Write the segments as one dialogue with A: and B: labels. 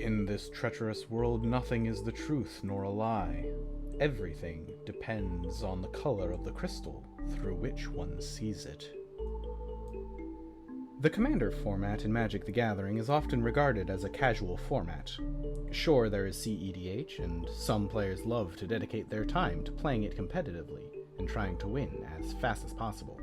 A: In this treacherous world, nothing is the truth nor a lie. Everything depends on the color of the crystal through which one sees it. The Commander format in Magic the Gathering is often regarded as a casual format. Sure, there is CEDH, and some players love to dedicate their time to playing it competitively and trying to win as fast as possible.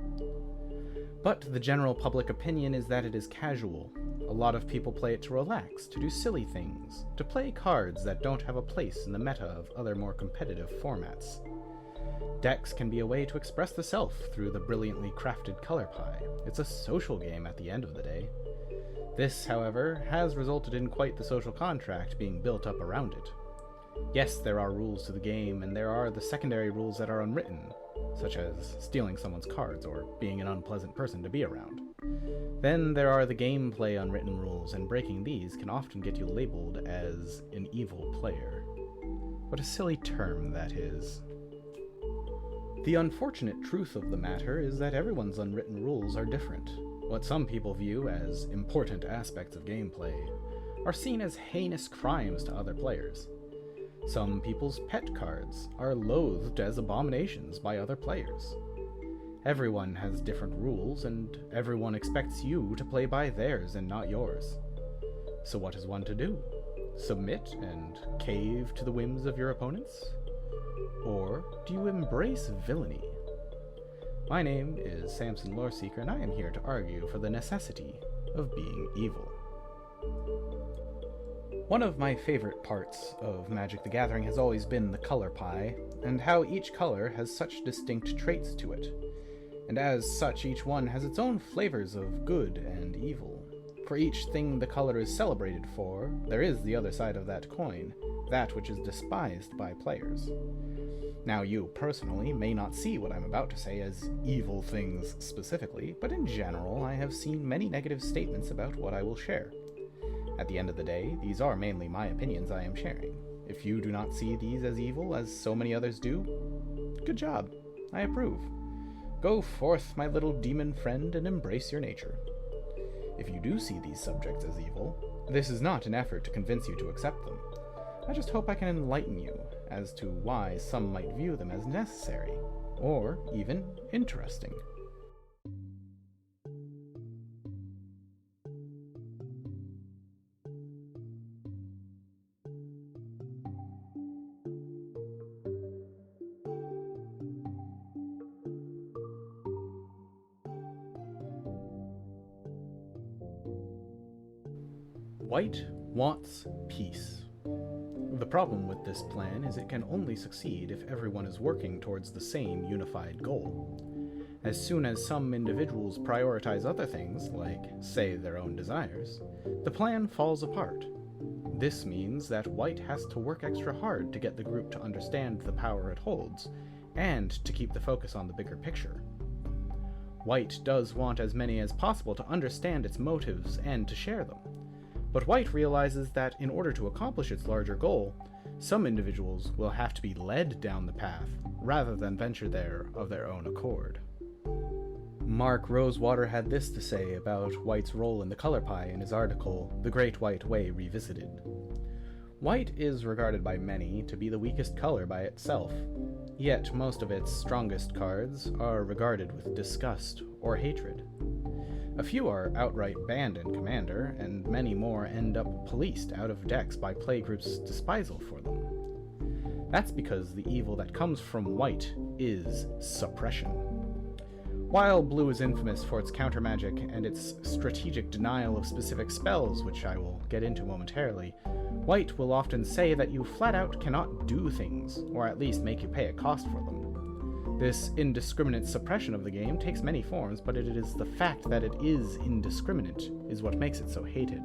A: But the general public opinion is that it is casual. A lot of people play it to relax, to do silly things, to play cards that don't have a place in the meta of other more competitive formats. Decks can be a way to express the self through the brilliantly crafted color pie. It's a social game at the end of the day. This, however, has resulted in quite the social contract being built up around it. Yes, there are rules to the game, and there are the secondary rules that are unwritten, such as stealing someone's cards or being an unpleasant person to be around. Then there are the gameplay unwritten rules, and breaking these can often get you labeled as an evil player. What a silly term that is. The unfortunate truth of the matter is that everyone's unwritten rules are different. What some people view as important aspects of gameplay are seen as heinous crimes to other players. Some people's pet cards are loathed as abominations by other players. Everyone has different rules, and everyone expects you to play by theirs and not yours. So what is one to do? Submit and cave to the whims of your opponents? Or do you embrace villainy? My name is Samson Loreseeker, and I am here to argue for the necessity of being evil. One of my favorite parts of Magic the Gathering has always been the color pie, and how each color has such distinct traits to it. And as such, each one has its own flavors of good and evil. For each thing the color is celebrated for, there is the other side of that coin, that which is despised by players. Now, you personally may not see what I'm about to say as evil things specifically, but in general, I have seen many negative statements about what I will share. At the end of the day, these are mainly my opinions I am sharing. If you do not see these as evil, as so many others do, good job. I approve. Go forth, my little demon friend, and embrace your nature. If you do see these subjects as evil, this is not an effort to convince you to accept them. I just hope I can enlighten you as to why some might view them as necessary, or even interesting. White wants peace. The problem with this plan is it can only succeed if everyone is working towards the same unified goal. As soon as some individuals prioritize other things, like, say, their own desires, the plan falls apart. This means that White has to work extra hard to get the group to understand the power it holds, and to keep the focus on the bigger picture. White does want as many as possible to understand its motives and to share them. But White realizes that in order to accomplish its larger goal, some individuals will have to be led down the path, rather than venture there of their own accord. Mark Rosewater had this to say about White's role in the color pie in his article, The Great White Way Revisited. White is regarded by many to be the weakest color by itself, yet most of its strongest cards are regarded with disgust or hatred. A few are outright banned in Commander, and many more end up policed out of decks by playgroups' despisal for them. That's because the evil that comes from White is suppression. While Blue is infamous for its counter magic and its strategic denial of specific spells, which I will get into momentarily, White will often say that you flat out cannot do things, or at least make you pay a cost for them. This indiscriminate suppression of the game takes many forms, but it is the fact that it is indiscriminate is what makes it so hated.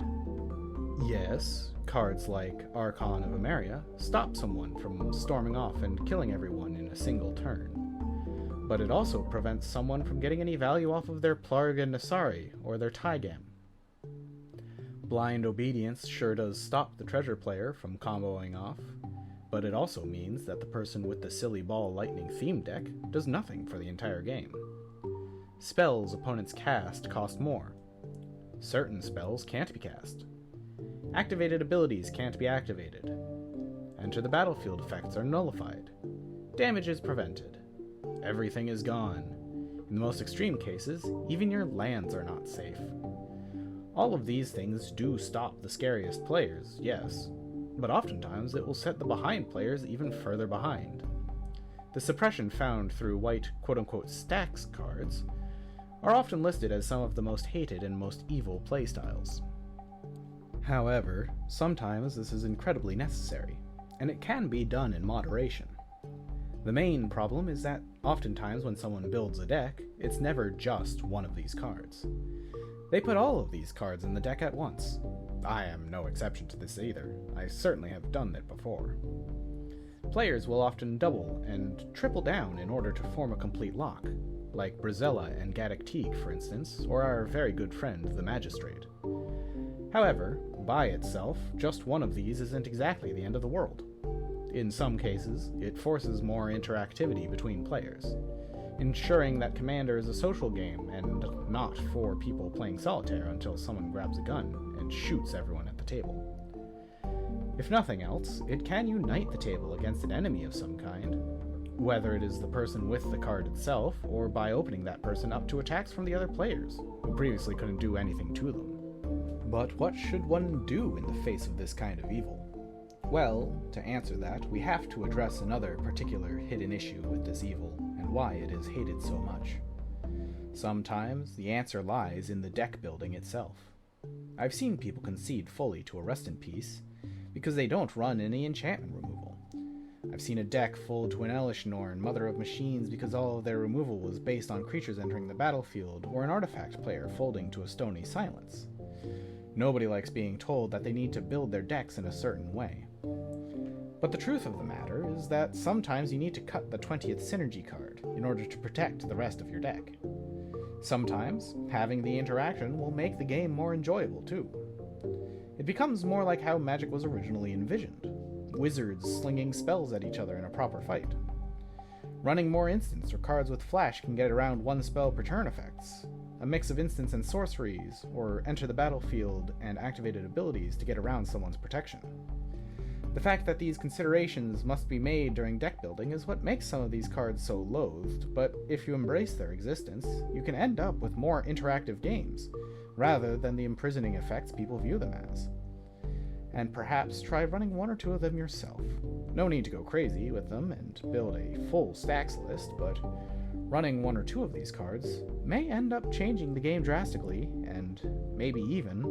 A: Yes, cards like Archon of Emeria stop someone from storming off and killing everyone in a single turn. But it also prevents someone from getting any value off of their Plarg and Nasari or their Tygam. Blind Obedience sure does stop the treasure player from comboing off, but it also means that the person with the Silly Ball Lightning theme deck does nothing for the entire game. Spells opponents cast cost more. Certain spells can't be cast. Activated abilities can't be activated. Enter the battlefield effects are nullified. Damage is prevented. Everything is gone. In the most extreme cases, even your lands are not safe. All of these things do stop the scariest players, yes, but oftentimes it will set the behind players even further behind. The suppression found through white quote-unquote stacks cards are often listed as some of the most hated and most evil playstyles. However, sometimes this is incredibly necessary, and it can be done in moderation. The main problem is that oftentimes when someone builds a deck, it's never just one of these cards. They put all of these cards in the deck at once. I am no exception to this either. I certainly have done it before. Players will often double and triple down in order to form a complete lock, like Brazella and Gaddock Teague, for instance, or our very good friend, the Magistrate. However, by itself, just one of these isn't exactly the end of the world. In some cases, it forces more interactivity between players, ensuring that Commander is a social game and not for people playing solitaire until someone grabs a gun and shoots everyone at the table. If nothing else, it can unite the table against an enemy of some kind, whether it is the person with the card itself, or by opening that person up to attacks from the other players, who previously couldn't do anything to them. But what should one do in the face of this kind of evil? Well, to answer that, we have to address another particular hidden issue with this evil, and why it is hated so much. Sometimes the answer lies in the deck building itself. I've seen people concede fully to a Rest in Peace because they don't run any enchantment removal. I've seen a deck fold to an Elishnorn, Mother of Machines, because all of their removal was based on creatures entering the battlefield, or an artifact player folding to a Stony Silence. Nobody likes being told that they need to build their decks in a certain way. But the truth of the matter is that sometimes you need to cut the 20th Synergy card in order to protect the rest of your deck. Sometimes, having the interaction will make the game more enjoyable too. It becomes more like how Magic was originally envisioned, wizards slinging spells at each other in a proper fight. Running more instants or cards with flash can get around one spell per turn effects, a mix of instants and sorceries, or enter the battlefield and activated abilities to get around someone's protection. The fact that these considerations must be made during deck building is what makes some of these cards so loathed, but if you embrace their existence, you can end up with more interactive games, rather than the imprisoning effects people view them as. And perhaps try running one or two of them yourself. No need to go crazy with them and build a full stacks list, but running one or two of these cards may end up changing the game drastically, and maybe even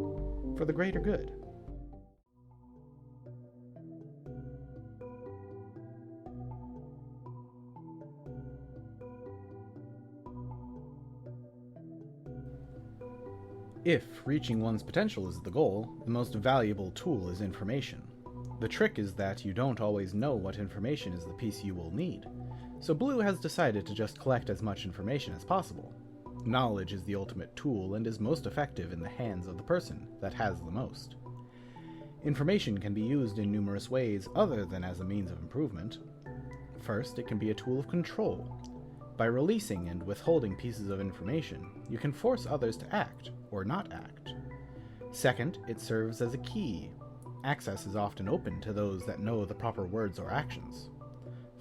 A: for the greater good. If reaching one's potential is the goal, the most valuable tool is information. The trick is that you don't always know what information is the piece you will need, so Blue has decided to just collect as much information as possible. Knowledge is the ultimate tool and is most effective in the hands of the person that has the most. Information can be used in numerous ways other than as a means of improvement. First, it can be a tool of control. By releasing and withholding pieces of information, you can force others to act, or not act. Second, it serves as a key. Access is often open to those that know the proper words or actions.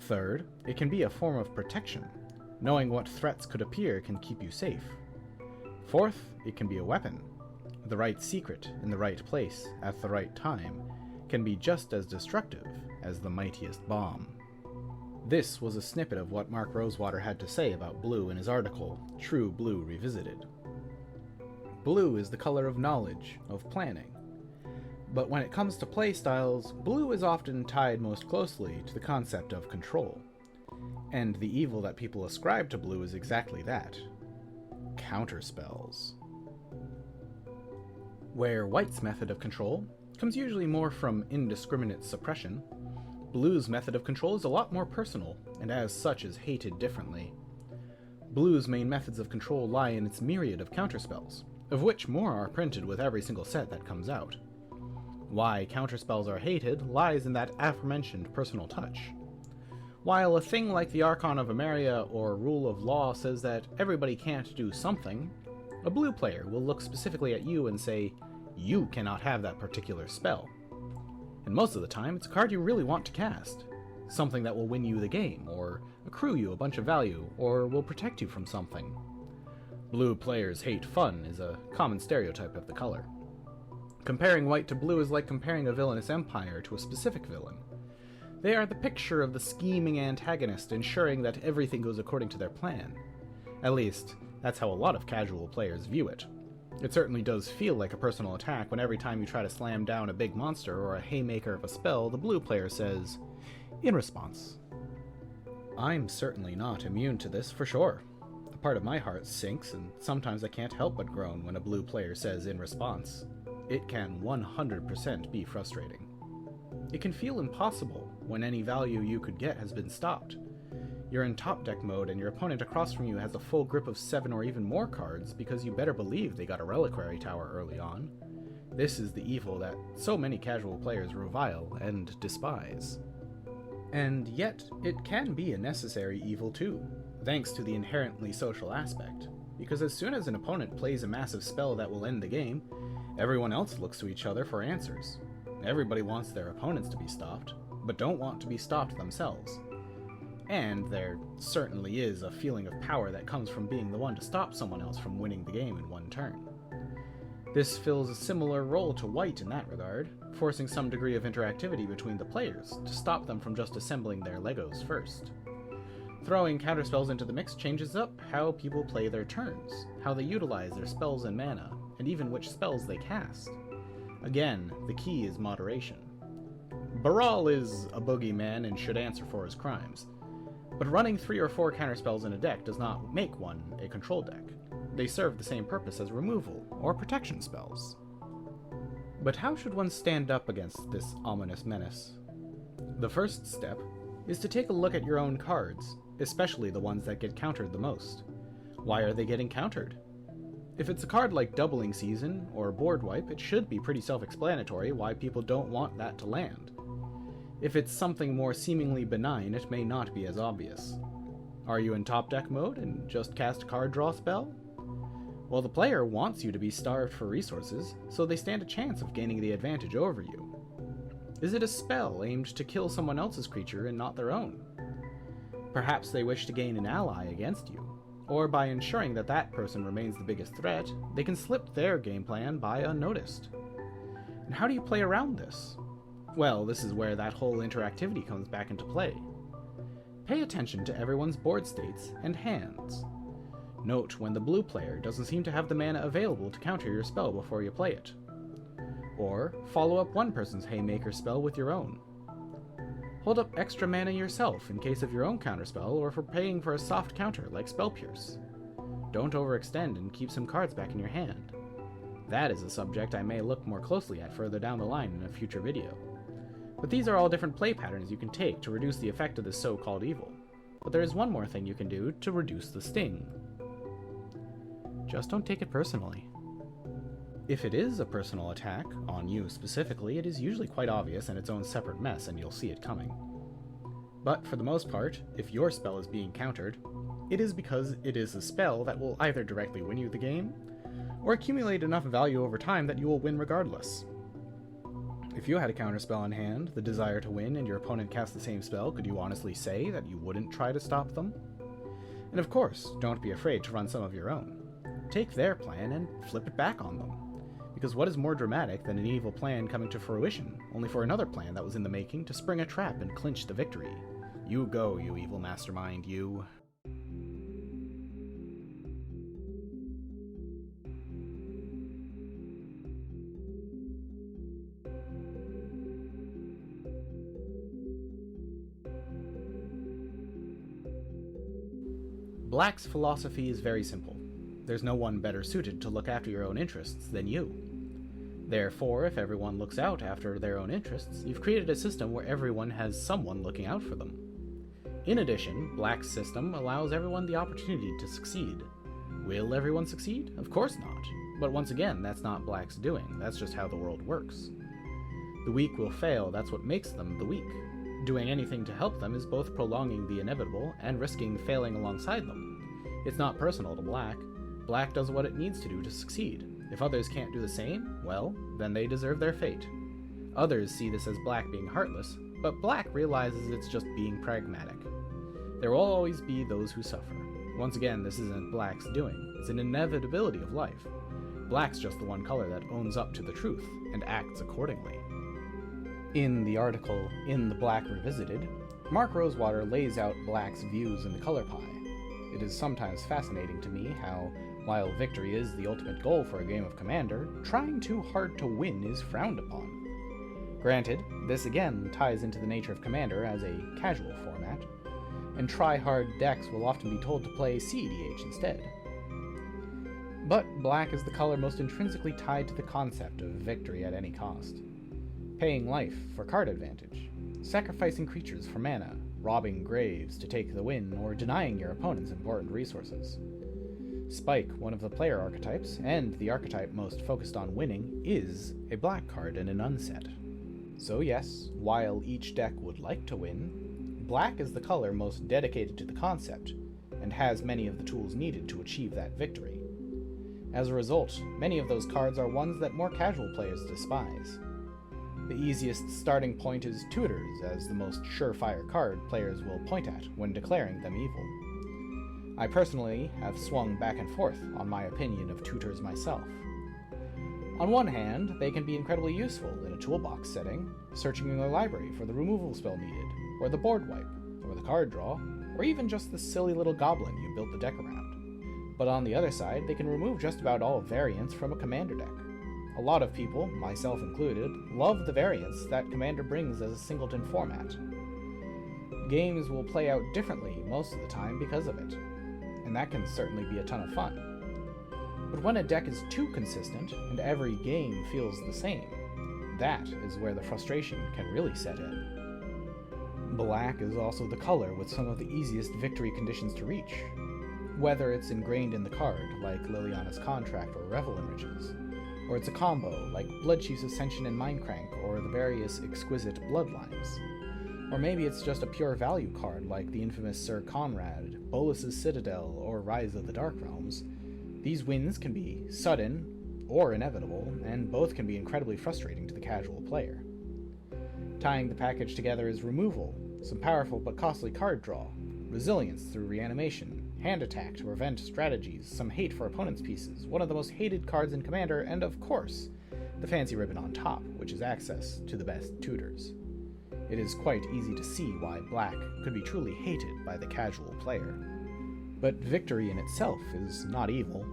A: Third, it can be a form of protection. Knowing what threats could appear can keep you safe. Fourth, it can be a weapon. The right secret in the right place at the right time can be just as destructive as the mightiest bomb. This was a snippet of what Mark Rosewater had to say about blue in his article, True Blue Revisited. Blue is the color of knowledge, of planning. But when it comes to playstyles, blue is often tied most closely to the concept of control. And the evil that people ascribe to blue is exactly that. Counterspells. Where white's method of control comes usually more from indiscriminate suppression, blue's method of control is a lot more personal, and as such is hated differently. Blue's main methods of control lie in its myriad of counterspells, of which more are printed with every single set that comes out. Why counterspells are hated lies in that aforementioned personal touch. While a thing like the Archon of Emeria or Rule of Law says that everybody can't do something, a blue player will look specifically at you and say, you cannot have that particular spell. And most of the time, it's a card you really want to cast. Something that will win you the game, or accrue you a bunch of value, or will protect you from something. Blue players hate fun is a common stereotype of the color. Comparing white to blue is like comparing a villainous empire to a specific villain. They are the picture of the scheming antagonist ensuring that everything goes according to their plan. At least, that's how a lot of casual players view it. It certainly does feel like a personal attack when every time you try to slam down a big monster or a haymaker of a spell, the blue player says, "In response." I'm certainly not immune to this, for sure. A part of my heart sinks, and sometimes I can't help but groan when a blue player says "in response." It can 100% be frustrating. It can feel impossible when any value you could get has been stopped. You're in top deck mode and your opponent across from you has a full grip of 7 or even more cards because you better believe they got a reliquary tower early on. This is the evil that so many casual players revile and despise. And yet, it can be a necessary evil too, thanks to the inherently social aspect, because as soon as an opponent plays a massive spell that will end the game, everyone else looks to each other for answers. Everybody wants their opponents to be stopped, but don't want to be stopped themselves. And there certainly is a feeling of power that comes from being the one to stop someone else from winning the game in one turn. This fills a similar role to white in that regard, forcing some degree of interactivity between the players to stop them from just assembling their Legos first. Throwing counterspells into the mix changes up how people play their turns, how they utilize their spells and mana, and even which spells they cast. Again, the key is moderation. Baral is a boogeyman and should answer for his crimes. But running 3 or 4 counterspells in a deck does not make one a control deck. They serve the same purpose as removal or protection spells. But how should one stand up against this ominous menace? The first step is to take a look at your own cards, especially the ones that get countered the most. Why are they getting countered? If it's a card like Doubling Season or Board Wipe, it should be pretty self-explanatory why people don't want that to land. If it's something more seemingly benign, it may not be as obvious. Are you in top deck mode and just cast a card draw spell? Well, the player wants you to be starved for resources, so they stand a chance of gaining the advantage over you. Is it a spell aimed to kill someone else's creature and not their own? Perhaps they wish to gain an ally against you, or by ensuring that that person remains the biggest threat, they can slip their game plan by unnoticed. And how do you play around this? Well, this is where that whole interactivity comes back into play. Pay attention to everyone's board states and hands. Note when the blue player doesn't seem to have the mana available to counter your spell before you play it. Or follow up one person's Haymaker spell with your own. Hold up extra mana yourself in case of your own counterspell or for paying for a soft counter like Spell Pierce. Don't overextend and keep some cards back in your hand. That is a subject I may look more closely at further down the line in a future video. But these are all different play patterns you can take to reduce the effect of this so-called evil. But there is one more thing you can do to reduce the sting. Just don't take it personally. If it is a personal attack, on you specifically, it is usually quite obvious and its own separate mess and you'll see it coming. But for the most part, if your spell is being countered, it is because it is a spell that will either directly win you the game, or accumulate enough value over time that you will win regardless. If you had a counterspell in hand, the desire to win, and your opponent cast the same spell, could you honestly say that you wouldn't try to stop them? And of course, don't be afraid to run some of your own. Take their plan and flip it back on them. Because what is more dramatic than an evil plan coming to fruition, only for another plan that was in the making to spring a trap and clinch the victory? You go, you evil mastermind, you. Black's philosophy is very simple. There's no one better suited to look after your own interests than you. Therefore, if everyone looks out after their own interests, you've created a system where everyone has someone looking out for them. In addition, Black's system allows everyone the opportunity to succeed. Will everyone succeed? Of course not. But once again, that's not Black's doing, that's just how the world works. The weak will fail, that's what makes them the weak. Doing anything to help them is both prolonging the inevitable and risking failing alongside them. It's not personal to Black. Black does what it needs to do to succeed, If others can't do the same, well, then they deserve their fate. Others see this as black being heartless, but black realizes it's just being pragmatic. There will always be those who suffer. Once again, this isn't black's doing, it's an inevitability of life. Black's just the one color that owns up to the truth and acts accordingly. In the article, In the Black Revisited, Mark Rosewater lays out black's views in the color pie. It is sometimes fascinating to me how, while victory is the ultimate goal for a game of Commander, trying too hard to win is frowned upon. Granted, this again ties into the nature of Commander as a casual format, and try-hard decks will often be told to play CEDH instead. But black is the color most intrinsically tied to the concept of victory at any cost. Paying life for card advantage, sacrificing creatures for mana, robbing graves to take the win, or denying your opponents important resources. Spike, one of the player archetypes, and the archetype most focused on winning, is a black card in an unset. So yes, while each deck would like to win, black is the color most dedicated to the concept, and has many of the tools needed to achieve that victory. As a result, many of those cards are ones that more casual players despise. The easiest starting point is Tutors as the most surefire card players will point at when declaring them evil. I personally have swung back and forth on my opinion of Tutors myself. On one hand, they can be incredibly useful in a toolbox setting, searching in your library for the removal spell needed, or the board wipe, or the card draw, or even just the silly little goblin you built the deck around. But on the other side, they can remove just about all variants from a Commander deck. A lot of people, myself included, love the variants that Commander brings as a singleton format. Games will play out differently most of the time because of it, and that can certainly be a ton of fun. But when a deck is too consistent, and every game feels the same, that is where the frustration can really set in. Black is also the color with some of the easiest victory conditions to reach, whether it's ingrained in the card, like Liliana's Contract or Revel Enriches, or it's a combo, like Bloodchief's Ascension and Mindcrank, or the various exquisite Bloodlines. Or maybe it's just a pure value card, like the infamous Sir Conrad, Bolus's Citadel, or Rise of the Dark Realms. These wins can be sudden or inevitable, and both can be incredibly frustrating to the casual player. Tying the package together is removal, some powerful but costly card draw, resilience through reanimation, hand attack to prevent strategies, some hate for opponent's pieces, one of the most hated cards in Commander, and of course, the fancy ribbon on top, which is access to the best tutors. It is quite easy to see why black could be truly hated by the casual player. But victory in itself is not evil.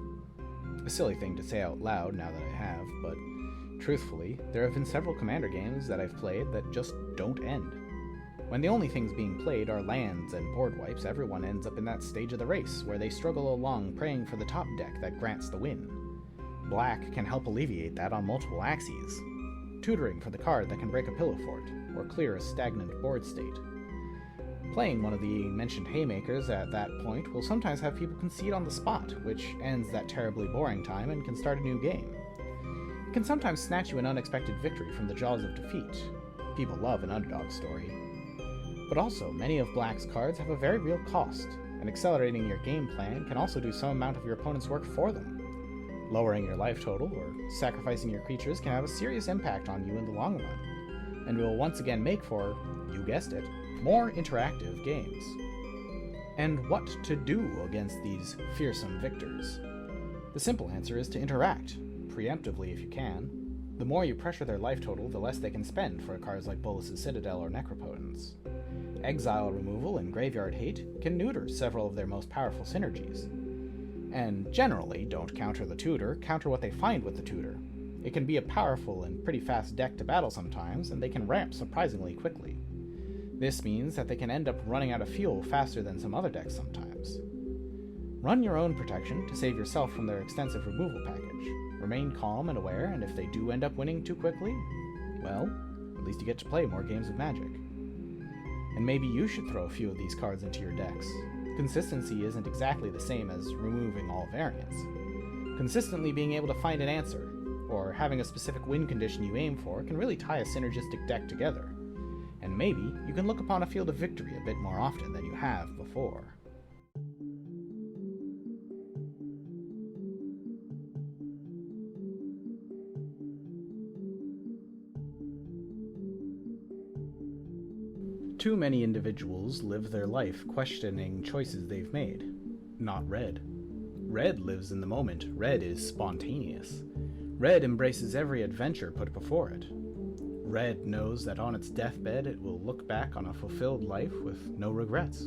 A: A silly thing to say out loud now that I have, but truthfully, there have been several Commander games that I've played that just don't end. When the only things being played are lands and board wipes, everyone ends up in that stage of the race where they struggle along praying for the top deck that grants the win. Black can help alleviate that on multiple axes, tutoring for the card that can break a pillow fort, or clear a stagnant board state. Playing one of the mentioned haymakers at that point will sometimes have people concede on the spot, which ends that terribly boring time and can start a new game. It can sometimes snatch you an unexpected victory from the jaws of defeat. People love an underdog story. But also, many of Black's cards have a very real cost, and accelerating your game plan can also do some amount of your opponent's work for them. Lowering your life total or sacrificing your creatures can have a serious impact on you in the long run, and will once again make for, you guessed it, more interactive games. And what to do against these fearsome victors? The simple answer is to interact, preemptively if you can. The more you pressure their life total, the less they can spend for cards like Bolus's Citadel or Necropotence. Exile removal and graveyard hate can neuter several of their most powerful synergies. And generally, don't counter the tutor, counter what they find with the tutor. It can be a powerful and pretty fast deck to battle sometimes, and they can ramp surprisingly quickly. This means that they can end up running out of fuel faster than some other decks sometimes. Run your own protection to save yourself from their extensive removal package. Remain calm and aware, and if they do end up winning too quickly, well, at least you get to play more games of Magic. And maybe you should throw a few of these cards into your decks. Consistency isn't exactly the same as removing all variants. Consistently being able to find an answer, or having a specific win condition you aim for, can really tie a synergistic deck together. And maybe you can look upon a field of victory a bit more often than you have before. Too many individuals live their life questioning choices they've made. Not Red. Red lives in the moment. Red is spontaneous. Red embraces every adventure put before it. Red knows that on its deathbed it will look back on a fulfilled life with no regrets.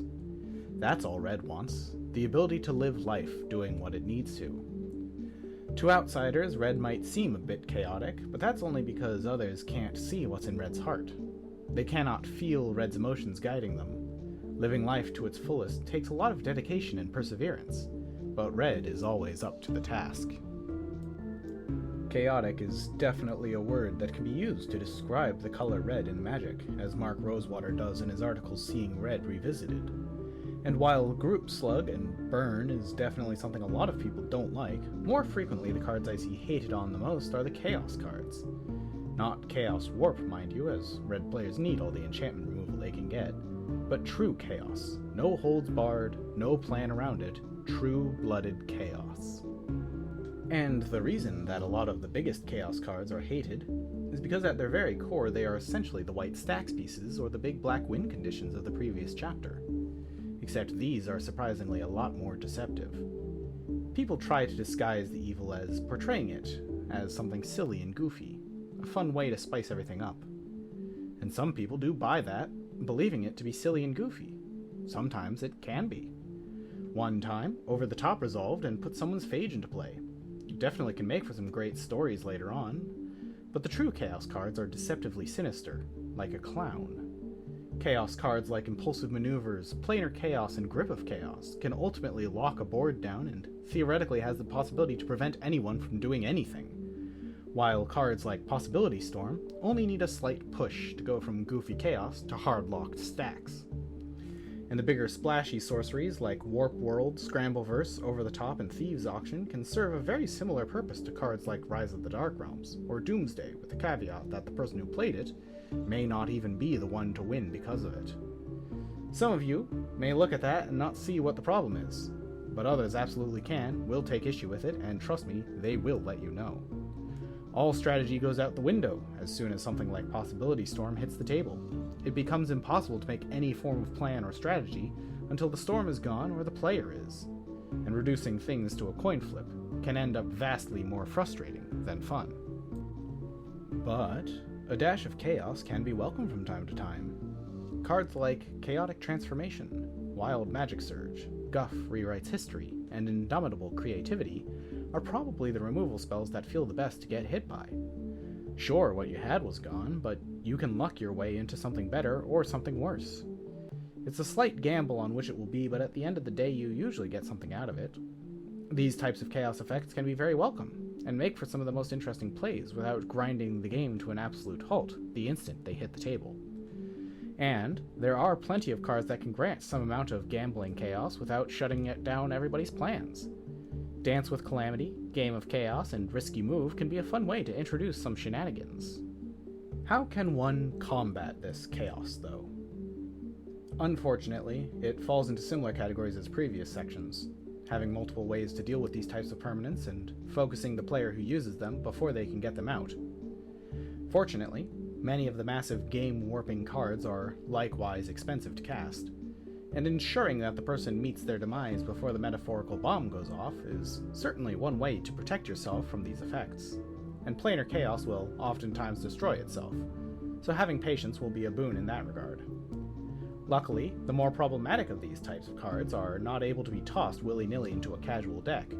A: That's all Red wants, the ability to live life doing what it needs to. To outsiders, Red might seem a bit chaotic, but that's only because others can't see what's in Red's heart. They cannot feel Red's emotions guiding them. Living life to its fullest takes a lot of dedication and perseverance, but Red is always up to the task. Chaotic is definitely a word that can be used to describe the color red in Magic, as Mark Rosewater does in his article Seeing Red Revisited. And while Group Slug and Burn is definitely something a lot of people don't like, more frequently the cards I see hated on the most are the Chaos cards. Not Chaos Warp, mind you, as red players need all the enchantment removal they can get, but true Chaos. No holds barred, no plan around it, true-blooded Chaos. And the reason that a lot of the biggest Chaos cards are hated is because at their very core they are essentially the white stacks pieces or the big black win conditions of the previous chapter. Except these are surprisingly a lot more deceptive. People try to disguise the evil as portraying it as something silly and goofy, a fun way to spice everything up. And some people do buy that, believing it to be silly and goofy. Sometimes it can be. One time, over the top resolved and put someone's phage into play. It definitely can make for some great stories later on, but the true Chaos cards are deceptively sinister, like a clown. Chaos cards like Impulsive Maneuvers, Planar Chaos, and Grip of Chaos can ultimately lock a board down and theoretically has the possibility to prevent anyone from doing anything, while cards like Possibility Storm only need a slight push to go from goofy chaos to hard-locked stacks. And the bigger splashy sorceries like Warp World, Scrambleverse, Over the Top, and Thieves Auction can serve a very similar purpose to cards like Rise of the Dark Realms, or Doomsday, with the caveat that the person who played it may not even be the one to win because of it. Some of you may look at that and not see what the problem is, but others absolutely can, will take issue with it, and trust me, they will let you know. All strategy goes out the window as soon as something like Possibility Storm hits the table. It becomes impossible to make any form of plan or strategy until the storm is gone or the player is, and reducing things to a coin flip can end up vastly more frustrating than fun. But a dash of chaos can be welcome from time to time. Cards like Chaotic Transformation, Wild Magic Surge, Guff Rewrites History, and Indomitable Creativity are probably the removal spells that feel the best to get hit by. Sure, what you had was gone, but you can luck your way into something better or something worse. It's a slight gamble on which it will be, but at the end of the day you usually get something out of it. These types of chaos effects can be very welcome, and make for some of the most interesting plays without grinding the game to an absolute halt the instant they hit the table. And there are plenty of cards that can grant some amount of gambling chaos without shutting it down everybody's plans. Dance with Calamity, Game of Chaos, and Risky Move can be a fun way to introduce some shenanigans. How can one combat this chaos, though? Unfortunately, it falls into similar categories as previous sections, having multiple ways to deal with these types of permanents and focusing the player who uses them before they can get them out. Fortunately, many of the massive game-warping cards are likewise expensive to cast, and ensuring that the person meets their demise before the metaphorical bomb goes off is certainly one way to protect yourself from these effects, and planar chaos will oftentimes destroy itself, so having patience will be a boon in that regard. Luckily, the more problematic of these types of cards are not able to be tossed willy-nilly into a casual deck,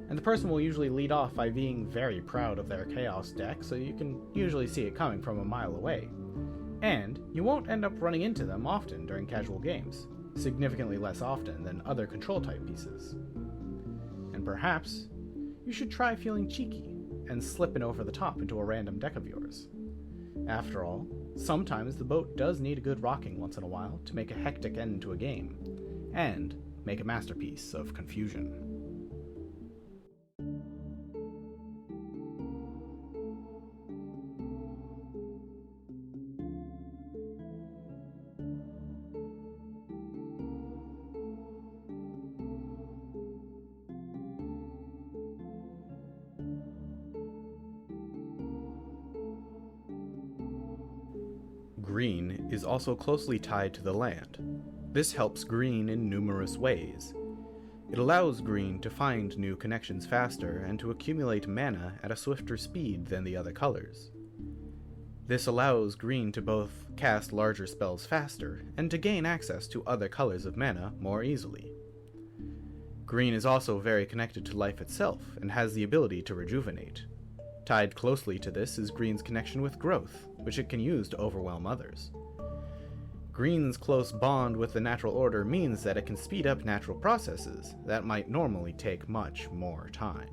A: and the person will usually lead off by being very proud of their chaos deck, so you can usually see it coming from a mile away. And you won't end up running into them often during casual games, significantly less often than other control-type pieces. And perhaps you should try feeling cheeky and slipping over the top into a random deck of yours. After all, sometimes the boat does need a good rocking once in a while to make a hectic end to a game, and make a masterpiece of confusion. green is also closely tied to the land. This helps green in numerous ways. It allows green to find new connections faster and to accumulate mana at a swifter speed than the other colors. This allows green to both cast larger spells faster and to gain access to other colors of mana more easily. Green is also very connected to life itself and has the ability to rejuvenate. Tied closely to this is green's connection with growth, which it can use to overwhelm others. Green's close bond with the natural order means that it can speed up natural processes that might normally take much more time.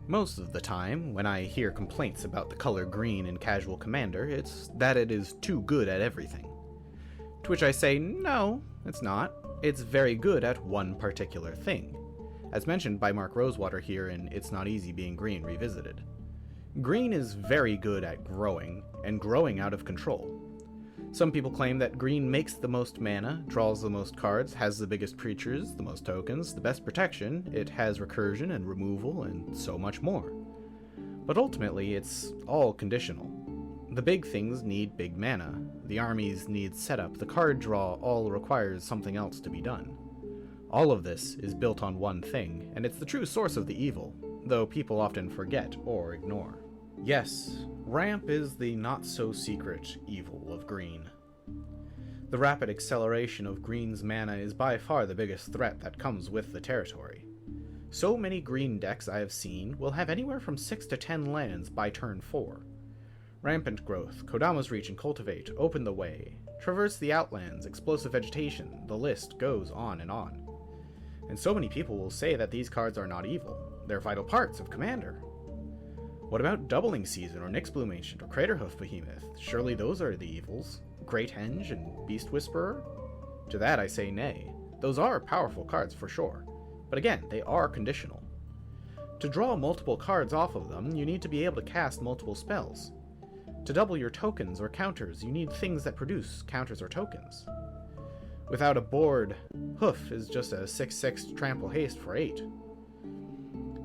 A: Most of the time, when I hear complaints about the color green in Casual Commander, it's that it is too good at everything. To which I say, no, it's not. It's very good at one particular thing, as mentioned by Mark Rosewater here in It's Not Easy Being Green Revisited. Green is very good at growing, and growing out of control. Some people claim that green makes the most mana, draws the most cards, has the biggest creatures, the most tokens, the best protection, it has recursion and removal, and so much more. But ultimately, it's all conditional. The big things need big mana, the armies need setup, the card draw all requires something else to be done. All of this is built on one thing, and it's the true source of the evil, though people often forget or ignore. Yes, ramp is the not-so-secret evil of green. The rapid acceleration of green's mana is by far the biggest threat that comes with the territory. So many green decks I have seen will have anywhere from 6 to 10 lands by turn 4. Rampant Growth, Kodama's Reach and Cultivate, Open the Way, Traverse the Outlands, Explosive Vegetation, the list goes on and on. And so many people will say that these cards are not evil, they're vital parts of Commander. What about Doubling Season, or Nyxbloom Ancient, or Craterhoof Behemoth? Surely those are the evils. Great Henge and Beast Whisperer? To that I say nay. Those are powerful cards for sure, but again, they are conditional. To draw multiple cards off of them, you need to be able to cast multiple spells. To double your tokens or counters, you need things that produce counters or tokens. Without a board, Hoof is just a 6/6 trample haste for 8.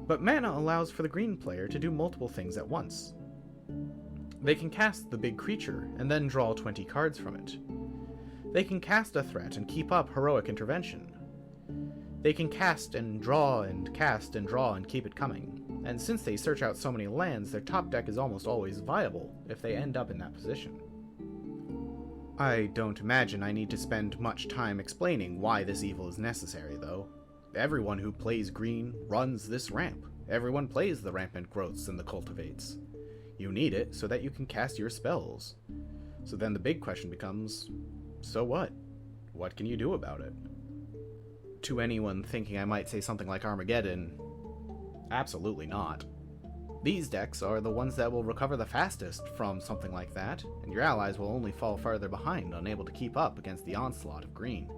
A: But mana allows for the green player to do multiple things at once. They can cast the big creature and then draw 20 cards from it. They can cast a threat and keep up heroic intervention. They can cast and draw and cast and draw and keep it coming, and since they search out so many lands, their top deck is almost always viable if they end up in that position. I don't imagine I need to spend much time explaining why this evil is necessary, though. Everyone who plays green runs this ramp. Everyone plays the Rampant Growths and the Cultivates. You need it so that you can cast your spells. So then the big question becomes, so what? What can you do about it? To anyone thinking I might say something like Armageddon, absolutely not. These decks are the ones that will recover the fastest from something like that, and your allies will only fall farther behind, unable to keep up against the onslaught of green.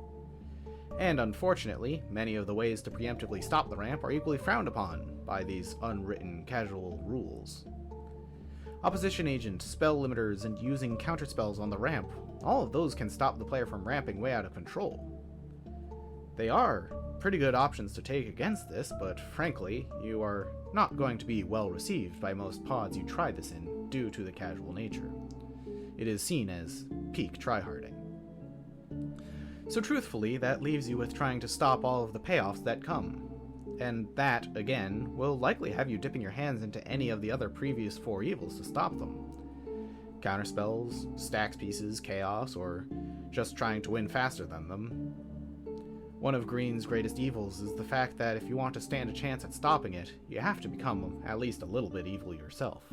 A: And unfortunately, many of the ways to preemptively stop the ramp are equally frowned upon by these unwritten casual rules. Opposition agent, spell limiters, and using counterspells on the ramp, all of those can stop the player from ramping way out of control. They are pretty good options to take against this, but frankly, you are not going to be well received by most pods you try this in due to the casual nature. It is seen as peak tryharding. So truthfully, that leaves you with trying to stop all of the payoffs that come. And that, again, will likely have you dipping your hands into any of the other previous 4 evils to stop them. Counterspells, stacks pieces, chaos, or just trying to win faster than them. One of green's greatest evils is the fact that if you want to stand a chance at stopping it, you have to become at least a little bit evil yourself.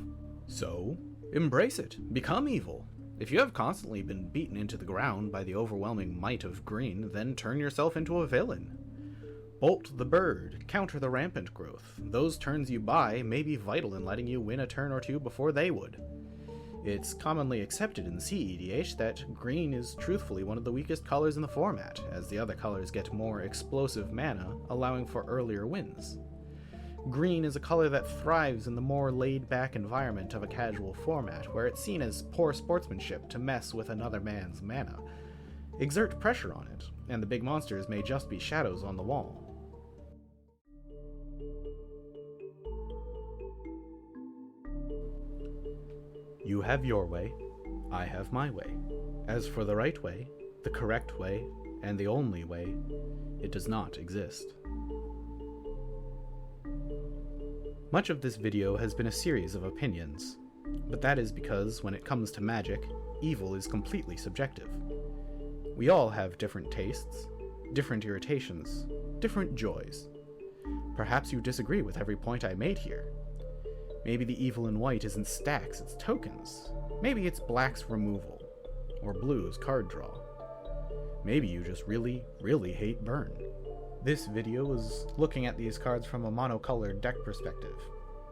A: So, embrace it. Become evil. If you have constantly been beaten into the ground by the overwhelming might of green, then turn yourself into a villain. Bolt the bird, counter the Rampant Growth. Those turns you buy may be vital in letting you win a turn or two before they would. It's commonly accepted in CEDH that green is truthfully one of the weakest colors in the format, as the other colors get more explosive mana, allowing for earlier wins. Green is a color that thrives in the more laid-back environment of a casual format, where it's seen as poor sportsmanship to mess with another man's mana. Exert pressure on it, and the big monsters may just be shadows on the wall. You have your way, I have my way. As for the right way, the correct way, and the only way, it does not exist. Much of this video has been a series of opinions, but that is because when it comes to magic, evil is completely subjective. We all have different tastes, different irritations, different joys. Perhaps you disagree with every point I made here. Maybe the evil in white isn't stacks, it's tokens. Maybe it's black's removal, or blue's card draw. Maybe you just really, really hate burn. This video is looking at these cards from a monocolored deck perspective.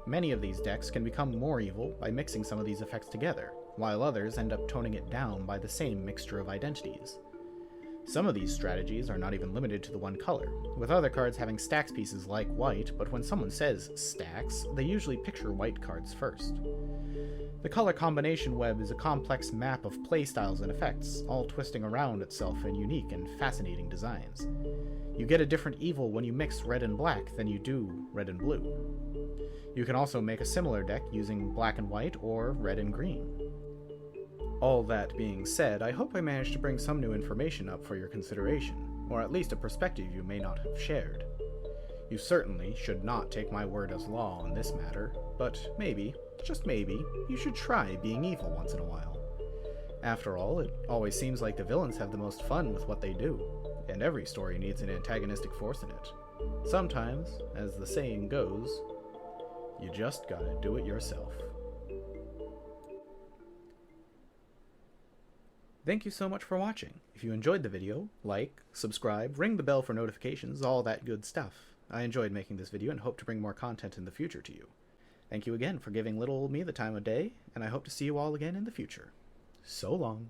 A: Many of these decks can become more evil by mixing some of these effects together, while others end up toning it down by the same mixture of identities. Some of these strategies are not even limited to the one color, with other cards having stacks pieces like white, but when someone says stacks, they usually picture white cards first. The color combination web is a complex map of playstyles and effects, all twisting around itself in unique and fascinating designs. You get a different evil when you mix red and black than you do red and blue. You can also make a similar deck using black and white or red and green. All that being said, I hope I managed to bring some new information up for your consideration, or at least a perspective you may not have shared. You certainly should not take my word as law on this matter, but maybe, just maybe, you should try being evil once in a while. After all, it always seems like the villains have the most fun with what they do, and every story needs an antagonistic force in it. Sometimes, as the saying goes, you just gotta do it yourself. Thank you so much for watching. If you enjoyed the video, like, subscribe, ring the bell for notifications, all that good stuff. I enjoyed making this video and hope to bring more content in the future to you. Thank you again for giving little old me the time of day, and I hope to see you all again in the future. So long.